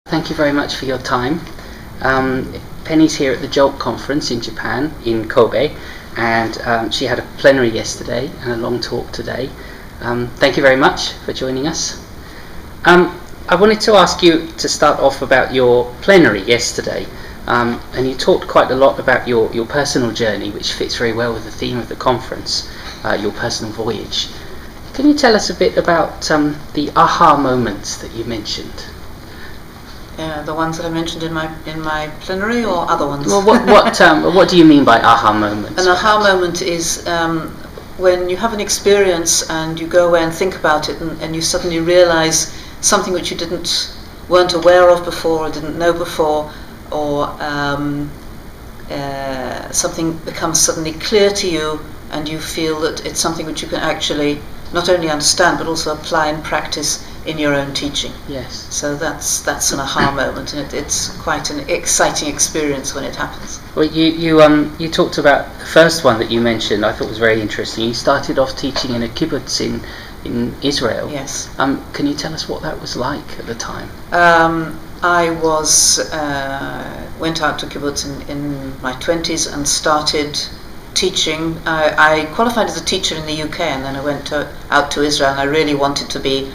Thank you very much for your time. Penny's here at the JALT Conference in Japan, in Kobe, and she had a plenary yesterday and a long talk today. Thank you very much for joining us. I wanted to ask you to start off about your plenary yesterday, and you talked quite a lot about your personal journey, which fits very well with the theme of the conference, your personal voyage. Can you tell us a bit about the aha moments that you mentioned? The ones that I mentioned in my plenary, or other ones? Well, what do you mean by aha moments? An aha moment is when you have an experience and you go away and think about it, and you suddenly realise something which you weren't aware of before, or didn't know before, or something becomes suddenly clear to you, and you feel that it's something which you can actually not only understand but also apply and practice in your own teaching. Yes. So that's an aha moment, and it's quite an exciting experience when it happens. Well, you talked about the first one that you mentioned. I thought was very interesting. You started off teaching in a kibbutz in Israel. Yes. Can you tell us what that was like at the time? I went out to kibbutz in my 20s and started teaching. I qualified as a teacher in the UK, and then I went out to Israel, and I really wanted to be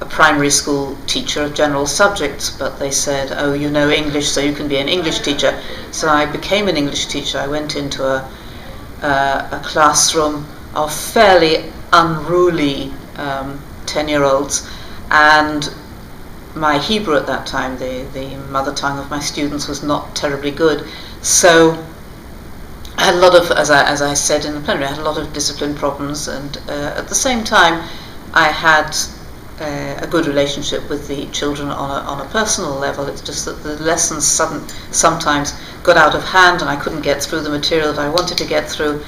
a primary school teacher of general subjects, but they said, oh, you know English, so you can be an English teacher. So I became an English teacher. I went into a classroom of fairly unruly 10-year-olds, and my Hebrew at that time, the mother tongue of my students, was not terribly good. So I had a lot of, as I said in the plenary, I had a lot of discipline problems, and at the same time I had a good relationship with the children on a personal level. It's just that the lessons sometimes got out of hand, and I couldn't get through the material that I wanted to get through.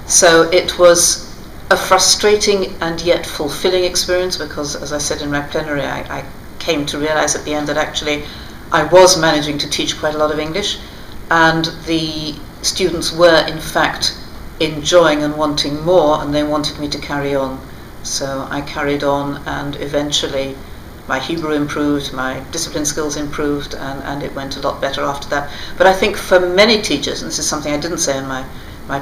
So it was a frustrating and yet fulfilling experience, because, as I said in my plenary, I came to realize at the end that actually I was managing to teach quite a lot of English, and the students were in fact enjoying and wanting more, and they wanted me to carry on. So I carried on, and eventually my Hebrew improved, my discipline skills improved, and it went a lot better after that. But I think for many teachers, and this is something I didn't say in my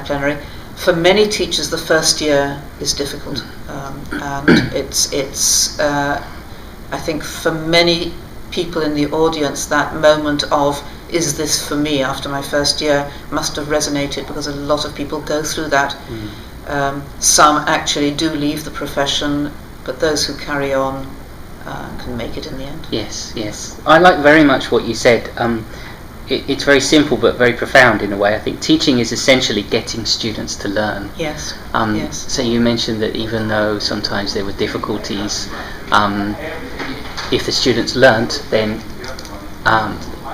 plenary, for many teachers the first year is difficult, and it's I think for many people in the audience, that moment of, is this for me, after my first year, must have resonated, because a lot of people go through that. Some actually do leave the profession, but those who carry on can make it in the end. Yes. I like very much what you said. It's very simple but very profound in a way. I think teaching is essentially getting students to learn. Yes. So you mentioned that even though sometimes there were difficulties, if the students learnt, then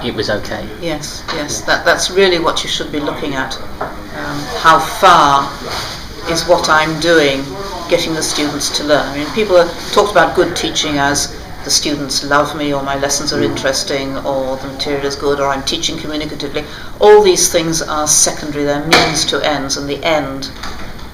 it was okay. Yes. That's really what you should be looking at. How far is what I'm doing getting the students to learn? I mean, people talked about good teaching as the students love me, or my lessons are interesting, or the material is good, or I'm teaching communicatively. All these things are secondary, they're means to ends, and the end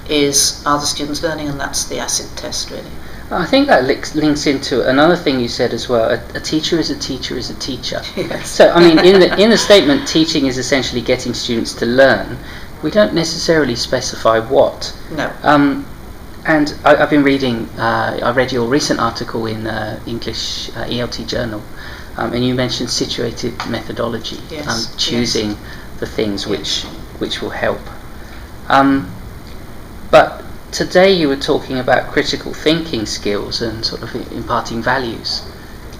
is, are the students learning, and that's the acid test, really. I think that links into another thing you said as well. A teacher is a teacher is a teacher. Yes. So, I mean, in the statement, teaching is essentially getting students to learn. We don't necessarily specify what. No. And I've been reading, I read your recent article in English ELT Journal, and you mentioned situated methodology, Yes. choosing the things which will help. But today you were talking about critical thinking skills and sort of imparting values.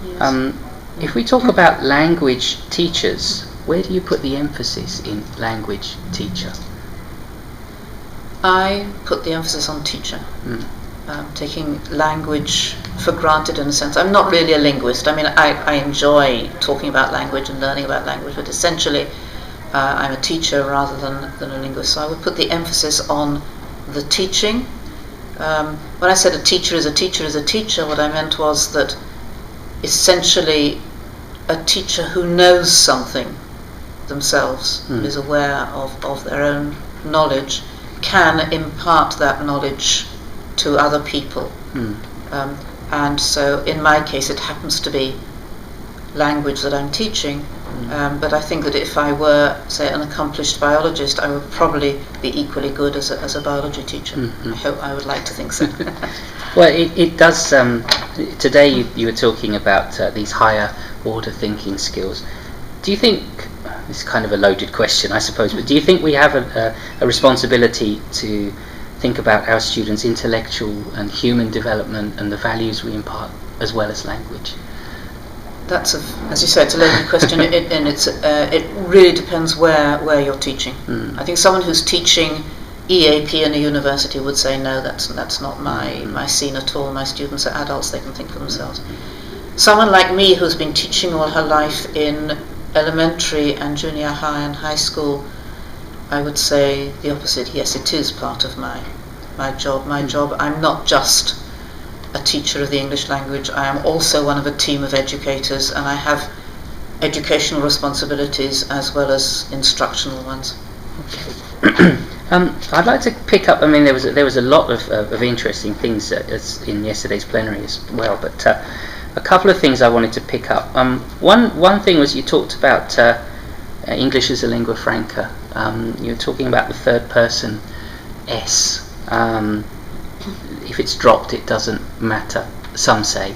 Yes. If we talk about language teachers, where do you put the emphasis in language teacher? I put the emphasis on teacher, taking language for granted in a sense. I'm not really a linguist. I mean, I enjoy talking about language and learning about language, but essentially I'm a teacher rather than a linguist. So I would put the emphasis on the teaching. When I said a teacher is a teacher is a teacher, what I meant was that essentially a teacher who knows something themselves, is aware of their own knowledge, can impart that knowledge to other people. And so in my case it happens to be language that I'm teaching. But I think that if I were, say, an accomplished biologist, I would probably be equally good as a biology teacher. I would like to think so. Well, it does. Today you were talking about these higher order thinking skills. Do you think, it's kind of a loaded question, I suppose, but do you think we have a responsibility to think about our students' intellectual and human development and the values we impart as well as language? That's, as you say, it's a loaded question, and it really depends where you're teaching. I think someone who's teaching EAP in a university would say, no, that's not my scene at all. My students are adults, they can think for themselves. Someone like me who's been teaching all her life in elementary and junior high and high school, I would say the opposite. Yes, it is part of my job. I'm not just a teacher of the English language. I am also one of a team of educators, and I have educational responsibilities as well as instructional ones. Okay. I'd like to pick up. I mean, there was a lot of interesting things in yesterday's plenary as well, but a couple of things I wanted to pick up. One thing was you talked about English as a lingua franca. You were talking about the third person S. If it's dropped, it doesn't matter, some say,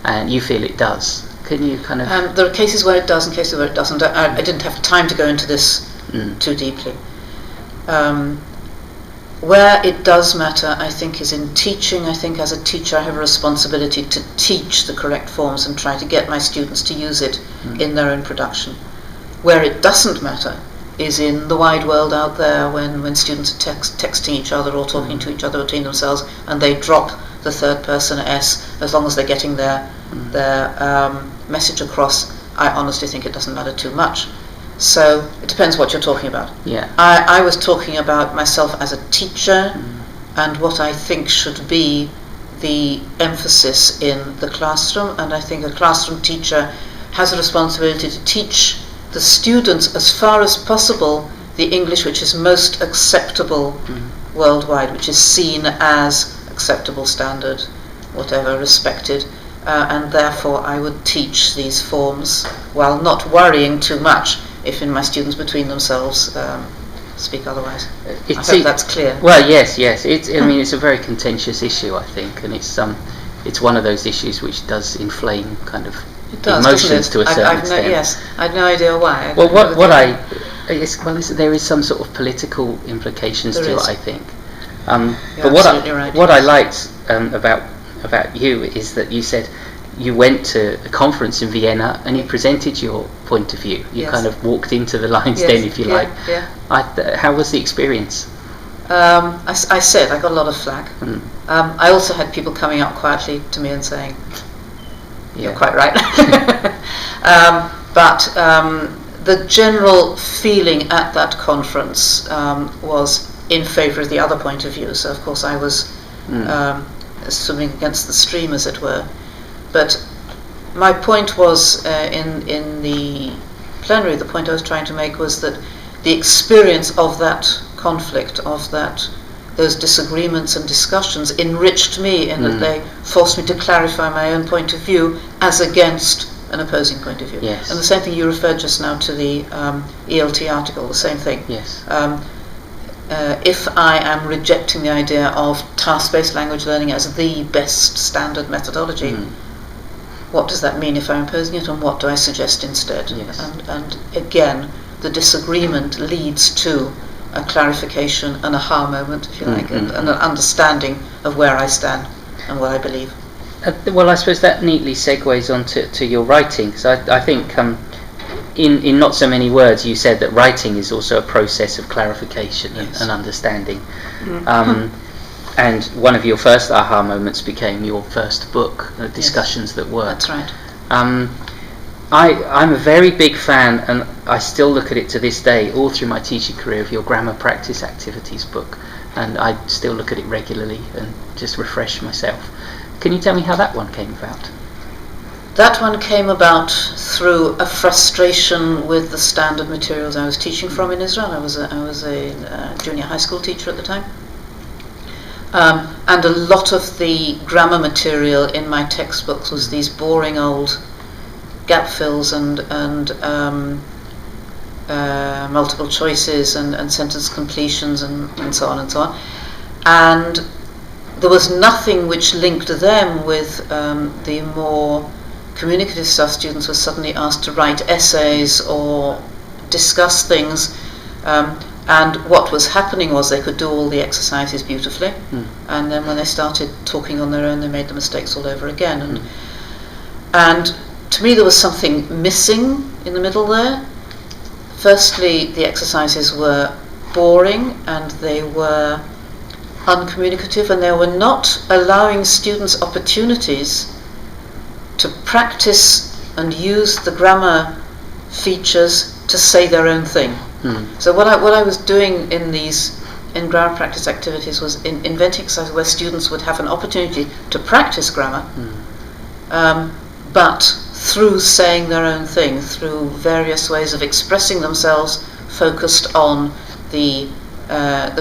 and you feel it does. Can you kind of... there are cases where it does and cases where it doesn't. I didn't have time to go into this too deeply. Where it does matter, I think, is in teaching. I think as a teacher I have a responsibility to teach the correct forms and try to get my students to use it in their own production. Where it doesn't matter is in the wide world out there when students are texting each other or talking to each other between themselves and they drop the third person S, as long as they're getting their message across. I honestly think it doesn't matter too much. So it depends what you're talking about. Yeah. I was talking about myself as a teacher and what I think should be the emphasis in the classroom, and I think a classroom teacher has a responsibility to teach the students as far as possible the English which is most acceptable worldwide, which is seen as acceptable, standard, whatever, respected, and therefore I would teach these forms while not worrying too much if in my students between themselves speak otherwise. I hope that's clear. Well, yes. I mean, it's a very contentious issue, I think, and it's one of those issues which does inflame kind of emotions to a certain extent. Yes, I had no idea why. There is some sort of political implications to it, I think. But right. what I liked about you is that you said you went to a conference in Vienna and you presented your point of view. You kind of walked into the lion's den, if you like. Yeah. How was the experience? I said I got a lot of flack. I also had people coming up quietly to me and saying, "You're quite right." But the general feeling at that conference was in favour of the other point of view. So of course I was swimming against the stream, as it were. But my point was, in the plenary, the point I was trying to make was that the experience of that conflict, of those disagreements and discussions, enriched me in that they forced me to clarify my own point of view as against an opposing point of view. Yes. And the same thing, you referred just now to the ELT article, the same thing. Yes. If I am rejecting the idea of task-based language learning as the best standard methodology, what does that mean if I'm imposing it, and what do I suggest instead? Yes. And again, the disagreement leads to a clarification, an aha moment, if you like, and an understanding of where I stand and what I believe. Well, I suppose that neatly segues on to your writing, because I think in not so many words you said that writing is also a process of clarification and understanding. And one of your first aha moments became your first book, Discussions That Work. That's right. I'm a very big fan, and I still look at it to this day, all through my teaching career, of your grammar practice activities book, and I still look at it regularly and just refresh myself. Can you tell me how that one came about? That one came about through a frustration with the standard materials I was teaching from in Israel. I was a junior high school teacher at the time. And a lot of the grammar material in my textbooks was these boring old gap fills and multiple choices and sentence completions and so on and so on. And there was nothing which linked them with the more communicative stuff. Students were suddenly asked to write essays or discuss things, and what was happening was they could do all the exercises beautifully, and then when they started talking on their own, they made the mistakes all over again. And to me, there was something missing in the middle there. Firstly, the exercises were boring and they were uncommunicative, and they were not allowing students opportunities to practice and use the grammar features to say their own thing. So what I was doing in grammar practice activities was inventing exercises where students would have an opportunity to practice grammar, but through saying their own thing, through various ways of expressing themselves focused on the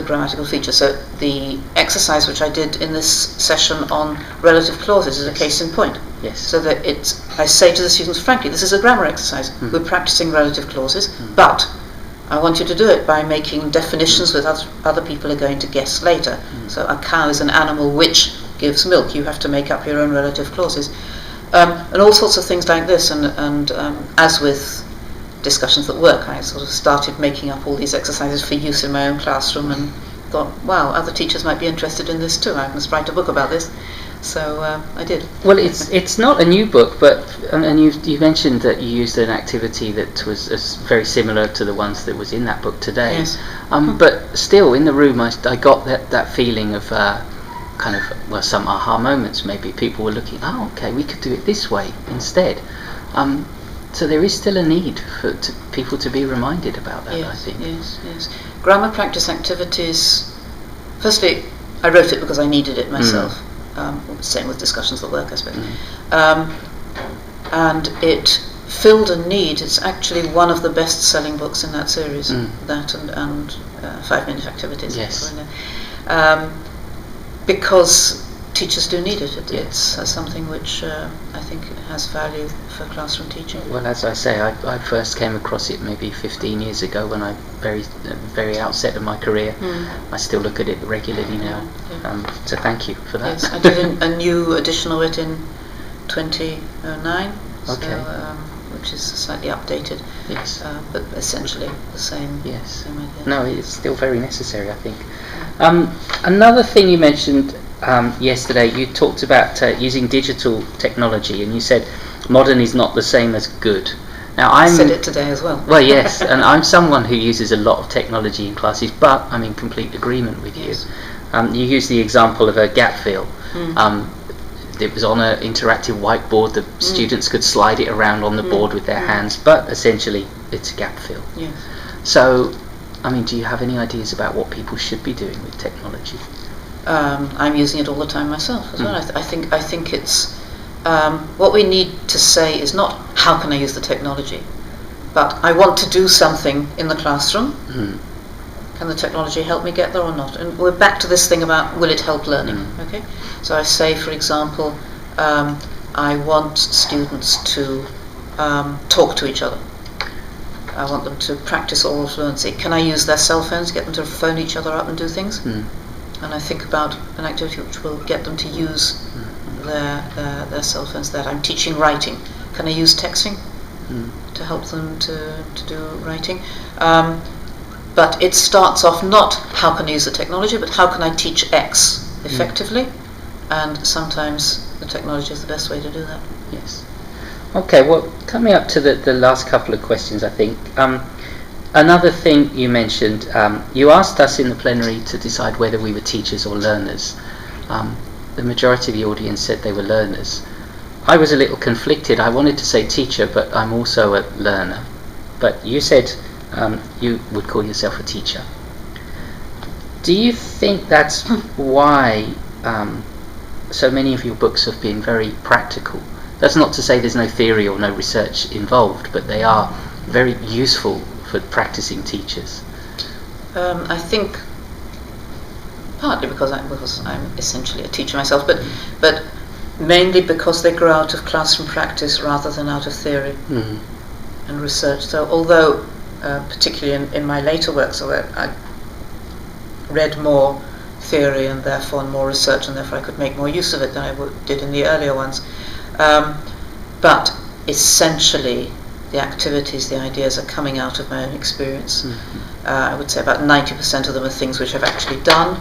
grammatical feature. So the exercise which I did in this session on relative clauses is a case in point. Yes. So that I say to the students, frankly, this is a grammar exercise. We're practicing relative clauses, but I want you to do it by making definitions with other people are going to guess later. So a cow is an animal which gives milk. You have to make up your own relative clauses. And all sorts of things like this. And as with discussions at work, I sort of started making up all these exercises for use in my own classroom and thought, wow, other teachers might be interested in this too. I must write a book about this. So I did. Well, it's not a new book, but and you mentioned that you used an activity that was very similar to the ones that was in that book today. Yes. But still, in the room, I got that feeling of kind of some aha moments. Maybe people were looking, oh, okay, we could do it this way instead. So there is still a need for people to be reminded about that. Yes, I think. Yes. Grammar practice activities. Firstly, I wrote it because I needed it myself. Same with discussions at work, I suppose. And it filled a need. It's actually one of the best-selling books in that series. That and 5-minute activities. Yes. Because teachers do need it. It's something which I think has value for classroom teaching. Well, as I say, I first came across it maybe 15 years ago when I very outset of my career. I still look at it regularly now. So thank you for that. Yes, I did a new edition of it in 2009. Okay. So, which is slightly updated. Yes. But essentially the same. Yes. Same idea. No, it's still very necessary, I think. Another thing you mentioned yesterday, you talked about using digital technology, and you said modern is not the same as good. Now I said it today as well. Well, yes, and I'm someone who uses a lot of technology in classes, but I'm in complete agreement with you. You used the example of a gap fill. It was on an interactive whiteboard. The students could slide it around on the board with their hands, but essentially it's a gap fill. Yes. So, I mean, do you have any ideas about what people should be doing with technology? I'm using it all the time myself as well. I think it's what we need to say is not how can I use the technology, but I want to do something in the classroom. Can the technology help me get there or not? And we're back to this thing about will it help learning? Okay, so I say, for example, I want students to talk to each other. I want them to practice oral fluency. Can I use their cell phones, get them to phone each other up and do things? And I think about an activity which will get them to use their cell phones. That I'm teaching writing. Can I use texting to help them to do writing? But it starts off not how can I use the technology, but how can I teach X effectively? And sometimes the technology is the best way to do that. Yes. Okay, well, coming up to the last couple of questions, I think. Another thing you mentioned, you asked us in the plenary to decide whether we were teachers or learners. The majority of the audience said they were learners. I was a little conflicted. I wanted to say teacher, but I'm also a learner. But you said you would call yourself a teacher. Do you think that's why so many of your books have been very practical? That's not to say there's no theory or no research involved, but they are very useful for practicing teachers. I think partly because I'm essentially a teacher myself, but mainly because they grow out of classroom practice rather than out of theory and research. So although, particularly in my later works, I read more theory and therefore more research, and therefore I could make more use of it than I did in the earlier ones. But essentially, the activities, the ideas are coming out of my own experience. I would say about 90% of them are things which I've actually done,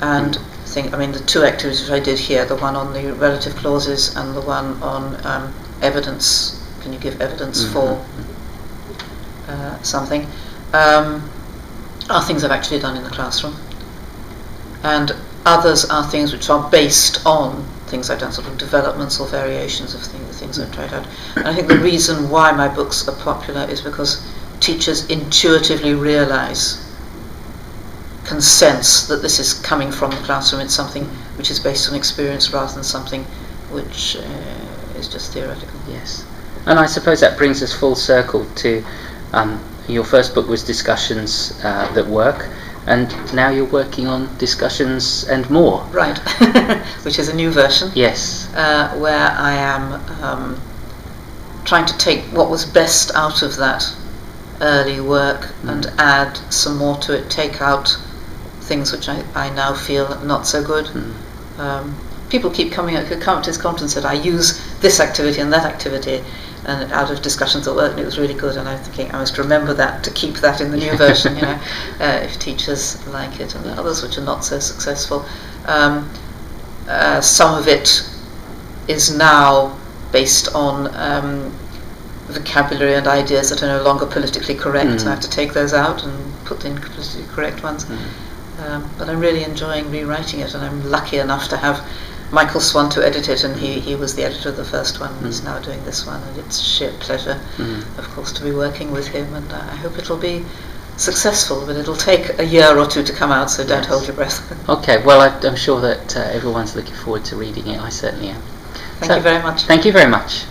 and the two activities I did here, the one on the relative clauses and the one on evidence, can you give evidence for something, are things I've actually done in the classroom. And others are things which are based on things I've done, sort of developments or variations of the things I've tried out. And I think the reason why my books are popular is because teachers intuitively can sense that this is coming from the classroom. It's something which is based on experience rather than something which is just theoretical. Yes. And I suppose that brings us full circle to your first book was Discussions That Work, and now you're working on Discussions and More. Right, which is a new version. Yes. Where I am trying to take what was best out of that early work and add some more to it, take out things which I now feel not so good. People keep coming up to this conference and said, I use this activity and that activity, and out of Discussions at Work, and it was really good. And I'm thinking I must remember that to keep that in the new version, if teachers like it, and the others which are not so successful. Some of it is now based on vocabulary and ideas that are no longer politically correct. I have to take those out and put in politically correct ones. But I'm really enjoying rewriting it, and I'm lucky enough to have Michael Swan to edit it, and he was the editor of the first one, and he's now doing this one, and it's a sheer pleasure, of course, to be working with him, and I hope it'll be successful, but it'll take a year or two to come out, so don't hold your breath. Okay, well, I'm sure that everyone's looking forward to reading it. I certainly am. Thank you very much. Thank you very much.